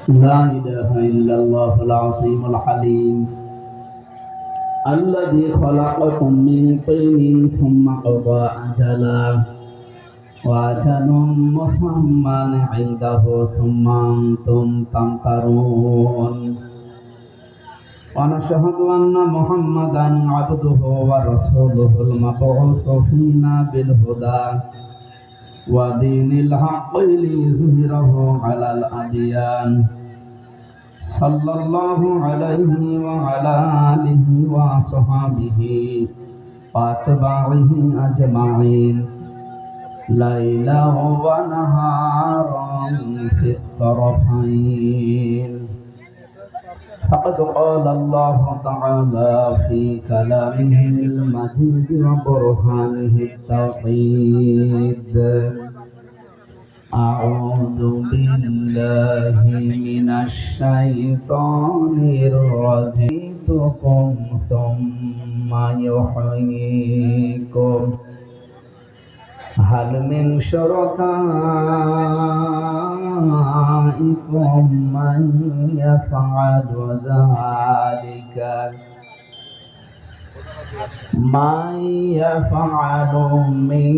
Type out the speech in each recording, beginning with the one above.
لا إله إلا الله العظيم الحليم الذي خلقكم من طين ثم قضى أجلا وأجل مسمى عنده ثم أنتم تمترون ونشهد أن محمدا عبده ورسوله المبعوث فينا بالهدى ودين الحق ليظهره على الأديان صلى الله عليه وعلى آله وصحبه وأتباعه أجمعين ليلا ونهارا في الطرفين فقد قال الله تعالى في كلامه المجيد وبرهانه التوحيد أعوذ بالله من الشيطان الرجيم ثم يحييكم هل من شركائكم من يفعل ذلك من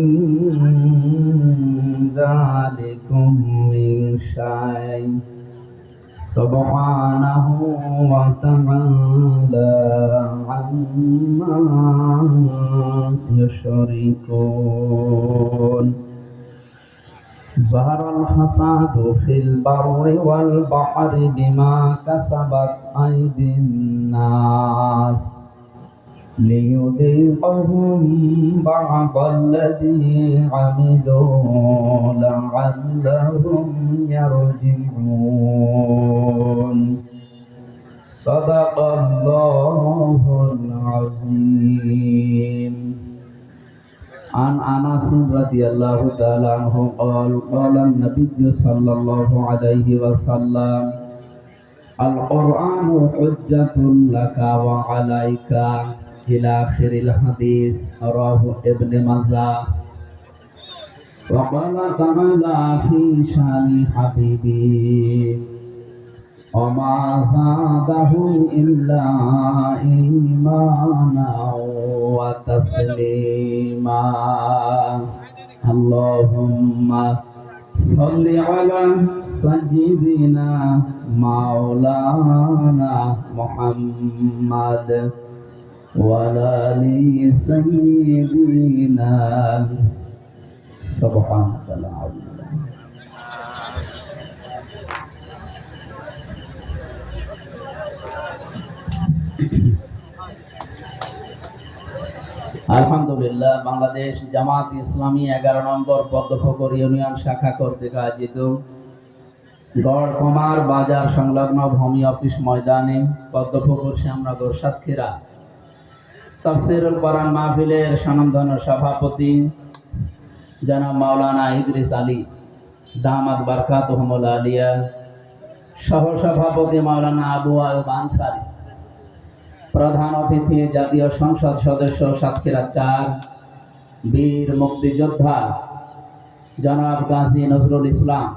ذلكم من شيء سبحانه وتعالى عما يشركون ظهر الفساد في البر والبحر بما كسبت أيدي الناس ليذيقهم بعض الذي عملوا لعلهم يرجعون صدق الله العظيم. عن أنس رضي الله تعالى عنه قال النبي صلى الله عليه وسلم القرآن حجة لك وعليك إلى آخر الحديث رواه ابن ماجه. وقال تعالى في شان حبيبي وما زاده إلا إيمانا وتسليما اللهم صل على سيدنا مولانا محمد وعلى آل سيدنا سبحانك اللهم আলহামদুলিল্লাহ। বাংলাদেশ জামাত ইসলামী 11 নম্বর পদ্মফকর ইউনিয়ন শাখা কর্তৃক আয়োজিত গড়কমার বাজার সংলগ্ন ভূমি অফিস ময়দানে পদ্মফকর শ্যামনগর সাতক্ষীরা তাফসীরুল কোরআন মাহফিলের স্বনামধন্য সভাপতি জনাব মাওলানা ইদ্রিস আলী দামাত বারকাতুহুল আলিয়া, সহ সভাপতি মাওলানা আবু আয়ুব আনসারী, প্রধান অতিথি জাতীয় সংসদ সদস্য সাতক্ষীরা 4 বীর মুক্তিযোদ্ধা জনাব গাজী নজরুল ইসলাম,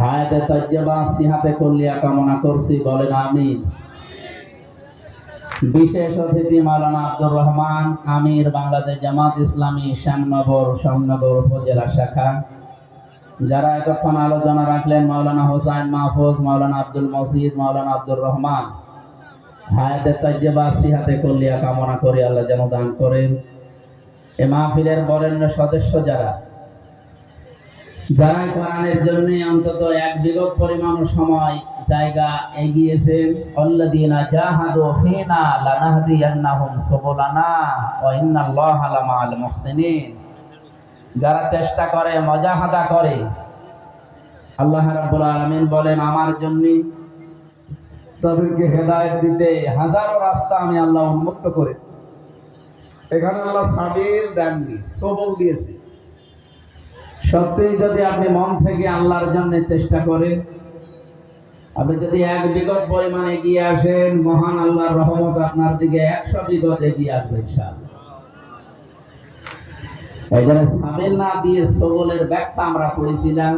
হায়াতে তাজ্জাবা সিহাতে কুল্লিয়া কামনা করছি, বলেন আমিন। বিশেষ অতিথি মাওলানা আব্দুর রহমান আমির, বাংলাদেশ জামাত ইসলামী শ্যামনগর উপজেলা শাখা। যারা এতক্ষণ আলোচনা রাখলেন মাওলানা হোসাইন মাহফুজ, মাওলানা আব্দুল মজিদ, মাওলানা আব্দুর রহমান, হায়াতে তাজ্জাবা সিহাতে কুল্লিয়া কামনা করে আল্লাহ যেন দান করেন। এই মাহফিলের বরেণ্য সদস্য যারা কোরআনের জন্য অন্তত 1 বিগত পরিমাণ সময় জায়গা এগিয়েছেন, আল্লাযীনা জাহাদু ফিনা লানাহদিয়ান্নাহুম সুবুলানা ওয়া ইন্নাল্লাহা লামাআল মুহসিনিন। যারা চেষ্টা করে, মুজাহাদা করে, আল্লাহ রাব্বুল আলামিন বলেন আমার জন্য তাদেরকে হেদায়েত দিতে হাজারো রাস্তা আমি আল্লাহ উন্মুক্ত করে। এখানে আল্লাহ সাবির দেননি, সবল দিয়েছে। সত্যি যদি আপনি মন থেকে আল্লাহর জন্য চেষ্টা করেন, আপনি যদি 1 বিগত পরিমাণ এগিয়ে আসেন, মহান আল্লাহর রহমত আপনার দিকে 100 বিগত এগিয়ে আসবে ইনশাআল্লাহ। এই জন্য সাবির না দিয়ে সবলের ব্যাখ্যা আমরা পড়েছিলাম।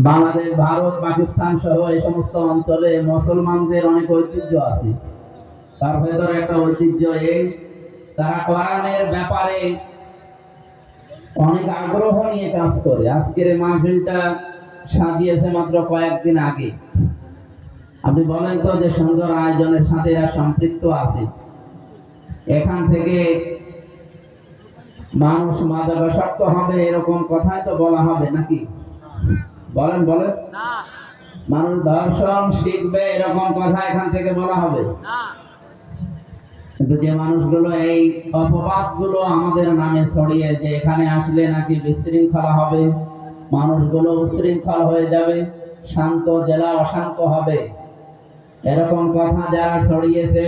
বাংলাদেশ, ভারত, পাকিস্তান সহ এই সমস্ত অঞ্চলে মুসলমানদের অনেক ঐতিহ্য আছে। তার ভেতরে একটা ঐতিহ্য এই, তারা কোরআনের ব্যাপারে অনেক আগ্রহ নিয়ে কাজ করে। আজকের এই মাহফিলটা সাজিয়েছে মাত্র কয়েকদিন আগে। আপনি বলেন তো যে সুন্দর আয়োজনের সাথে এরা সম্পৃক্ত আছে। এখান থেকে মানুষ মাদকাসক্ত হবে এরকম কথাই তো বলা হবে নাকি? বলেন বলেন, মানুষ ধর্ষণ শিখবে এরকম কথা এখান থেকে বলা হবে? কিন্তু যে মানুষগুলো এই অপবাদগুলো আমাদের নামে ছড়িয়ে যে এখানে আসলে নাকি বিশৃঙ্খলা হবে, মানুষগুলো উশৃঙ্খল হয়ে যাবে, শান্ত জেলা অশান্ত হবে, এরকম কথা যারা ছড়িয়েছে,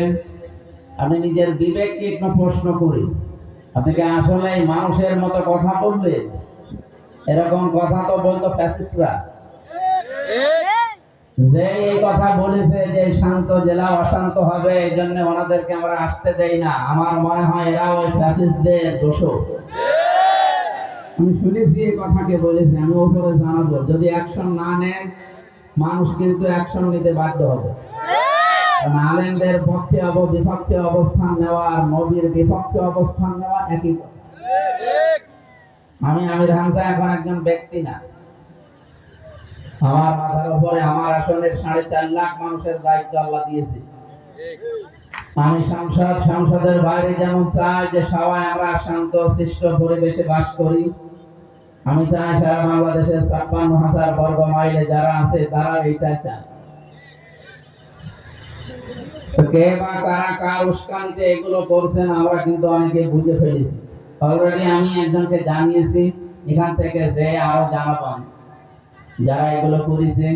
আমি নিজের বিবেককে একটু প্রশ্ন করি, আপনি কি আসলে মানুষের মতো কথা বলবেন? এরকম কথা তো বলতো ফ্যাসিস্টরা। যে এই কথা বলেছে যে শান্ত জেলা অশান্ত হবে, এই জন্য ওনাদেরকে আমরা আসতে দেই না, আমার মনে হয় এরা ওই ফ্যাসিস্টদের দোষর। আমি শুনেছি এই কথাকে বলেছি, আমি উপরে জানাবো, যদি অ্যাকশন না নেন মানুষ কিন্তু অ্যাকশন নিতে বাধ্য হবে। আলেমদের পক্ষে বিপক্ষে অবস্থান নেওয়া আর নবীর বিপক্ষে অবস্থান নেওয়া একই কথা। আমি আমির হামজা এখন একজন ব্যক্তি না, আমার মাথার উপরে আমার আসনের 4.5 লাখ মানুষের দায়িত্ব আল্লাহ দিয়েছে। আমি সংসদের বাইরে যেমন চাই যে সবাই আমরা শান্ত শিষ্ট পরিবেশে বাস করি, আমি চাই সারা বাংলাদেশের 56,000 বর্গ মাইলে যারা আছে তারা এইটা চায়। কে বা কারা কার উস্কানিতে এগুলো করছেন আমরা কিন্তু অনেকে বুঝে ফেলেছি। অলরেডি আমি একজনকে জানিয়েছি, এখান থেকে যে আরো জানাবেন যারা এগুলো করেছে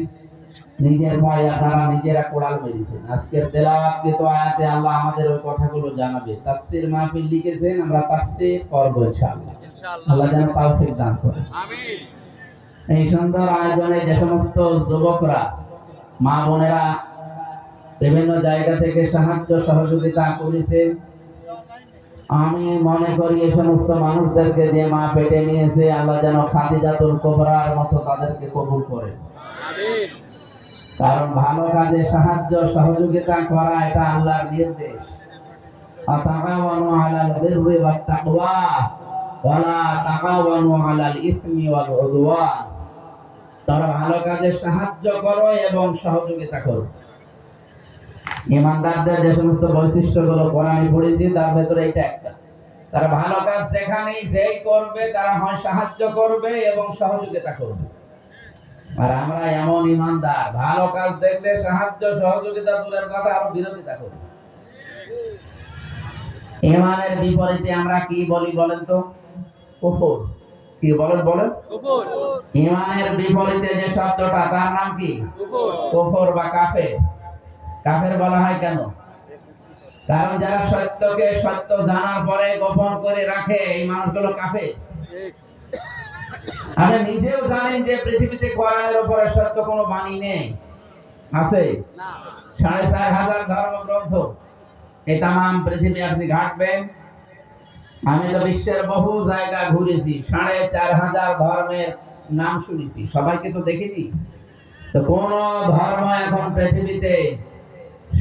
নিজের ভয়ে তারা নিজেরা কোড়াল মেরেছেন। আজকের তেলাওয়াতকৃত আয়াতে আল্লাহ আমাদের ওই কথাগুলো জানাবে। তাফসীর মাহফিল লিখেছেন, আমরা তাফসীর করব ইনশাআল্লাহ। আল্লাহ যেন তৌফিক দান করে। আমিন। এই সুন্দর আয়োজনে যে সমস্ত যুবকরা, মা বোনেরা বিভিন্ন জায়গা থেকে সাহায্য সহযোগিতা করেছে, আমি মনে করি এই সমস্ত মানুষদেরকে যে মা পেটে নিয়েছে আল্লাহ যেন খাদিজাতুল কুবরার মতো তাদেরকে কবুল করে। আমিন। কারণ ভালো কাজে সাহায্য সহযোগিতা করা এটা আল্লাহর নির্দেশ। আতাআওয়ানু আলাল বিররি ওয়াত তাকওয়া ওয়া লা তাআওয়ানু আলাল ইসমি ওয়াল উদওয়ান। তোমরা ভালো কাজে সাহায্য করো এবং সহযোগিতা করো। ইমানদারদের যে সমস্ত বৈশিষ্ট্যগুলো কোরআনে পড়েছি তার ভেতরে এটা একটা। তারা ভালো কাজ যেখানেই যেই করবে তারা হয় সাহায্য করবে এবং সহযোগিতা করবে। আর আমরা এমন ইমানদার, ভালো কাজ দেখলে সাহায্য সহযোগিতা দূরের কথা আরো বিরোধিতা করি। ঈমানের বিপরীতে আমরা কি বলি বলেন তো? কুফর। কি বলেন বলেন? কুফর। ঈমানের বিপরীতে যে শব্দটা তার নাম কি? কুফর। কুফর বা কাফের। কাফের বলা হয় কেন? কারণ যারা সত্যকে সত্য জানার পরে গোপন করে রাখে এই মানুষগুলো কাফের। আপনি নিজেও জানেন যে পৃথিবীতে কোরআনের উপরে সত্য কোনো বাণী নেই, আছে না? 4,500 ধর্মগ্রন্থ এই তাম পৃথিবী আপনি ঘাটবেন। আমি তো বিশ্বের বহু জায়গা ঘুরেছি, 4,500 ধর্মের নাম শুনেছি, সবাইকে তো দেখিনি। তো কোন ধর্ম এখন পৃথিবীতে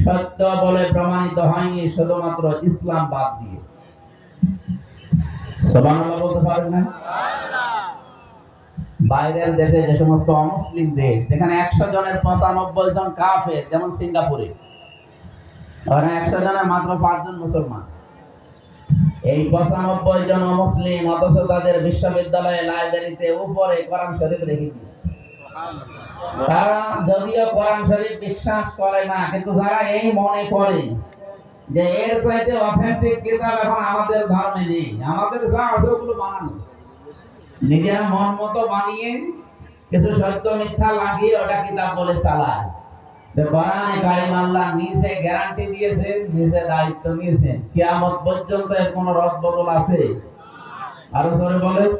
সত্য বলে প্রমাণিত হয়নি শুধুমাত্র ইসলাম বাদ দিয়ে। সুবহানাল্লাহ বলতে পারেন না? বাইরের দেশে যে সমস্ত অমুসলিম দেশ, যেখানে 100 জনের 95 জন কাফের, যেমন সিঙ্গাপুরে, ওখানে 100 জনের মাত্র 5 জন মুসলমান। এই 95 জন অমুসলিম, অথচ তাদের বিশ্ববিদ্যালয়ে লাইব্রেরিতে উপরে কোরআন শরীফ রেখে দিয়েছে। তারা যদিও কোরআন শরীফ বিশ্বাস করে না, কিন্তু যারা এই মনে করে যে এর চাইতে অথেন্টিক কিতাব এখন আমাদের ধর্মে নেই, আমাদের যা আছে ওগুলো বানানো, নিজের মন মতো বানিয়ে কিছু সত্য মিথ্যা লাগিয়ে ওটা কিতাব বলে চালায়। কোরআনে কারিম আল্লাহ নিজে গ্যারান্টি দিয়েছেন, নিজে দায়িত্ব নিয়েছেন, কিয়ামত পর্যন্ত এর কোনো রদ বদল আছে? আরো জোরে বলেন।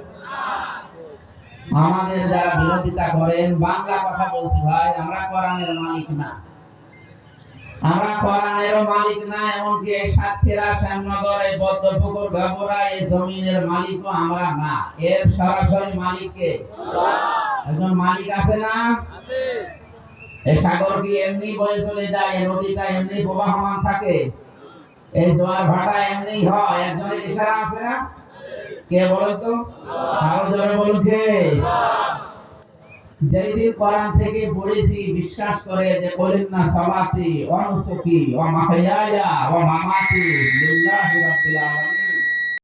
আমাদের যারা বিরোধিতা করেন, বাংলা কথা বলছি ভাই, আমরা কোরআনের মালিক না, আমরা কোরআনেরও মালিক না, এমনকি এই সাতক্ষীরা, শ্যামনগর, এই পদ্মপুকুর, গাবুরা, এই জমিনের মালিকও আমরা না। এর সরাসরি মালিক কে? আল্লাহ। একজন মালিক আছে না? এই সাগর কি এমনি বয়ে চলে যায়? এই নদীটা এমনি প্রবাহমান থাকে? এই জোয়ার ভাটা এমনি হয়? একজনের ইশারা আছে না? কে বলে তো? আরো জোরে বলুন কে? যেদিন কোরআন থেকে পড়েছি বিশ্বাস করে যে বলেন না সালাতি ওয়া নুসুকি ওয়া মাহইয়ায়া ওয়া মামাতি লিল্লাহি রাব্বিল আলামিন